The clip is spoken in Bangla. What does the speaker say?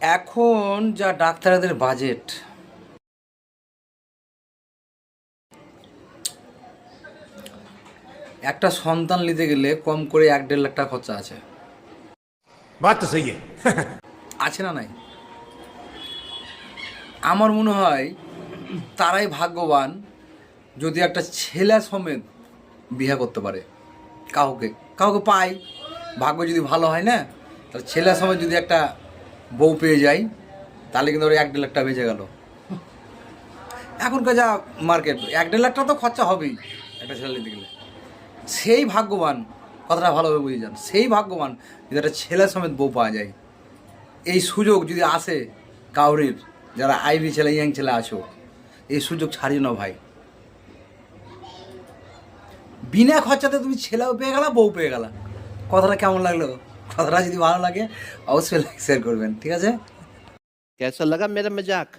এখন যা ডাক্তারদের বাজেট, একটা সন্তান নিতে গেলে কম করে 1-1.5 লাখ টাকা খরচা আছে। बात तो सही है। আছে না নাই? আমার মনে হয় তারাই ভাগ্যবান যদি একটা ছেলে সমেত বিয়ে করতে পারে। কাউকে কাউকে পায়, ভাগ্য যদি ভালো হয় না, তাহলে ছেলে সমেত যদি একটা বউ পেয়ে যায়, তাহলে কিন্তু ওর 1-1.5 লাখ টাকা বেঁচে গেল। এখনকার যা মার্কেট, 1-1.5 লাখ টাকা তো খরচা হবেই একটা ছেলে নিতে গেলে। সেই ভাগ্যবান, কথাটা ভালোভাবে বুঝে যান, সেই ভাগ্যবান যদি একটা ছেলে সমেত বউ পাওয়া যায়। এই সুযোগ যদি আসে কাউরির, যারা আইবি ছেলে ইয়াং ছেলে আছো, এই সুযোগ ছাড়িও না ভাই। বিনা খরচাতে তুমি ছেলেও পেয়ে গেলা, বউ পেয়ে গেলা। কথাটা কেমন লাগলো? কথাটা যদি ভালো লাগে অবশ্যই লাইক শেয়ার করবেন, ঠিক আছে? कैसा लगा मेरा मजाक?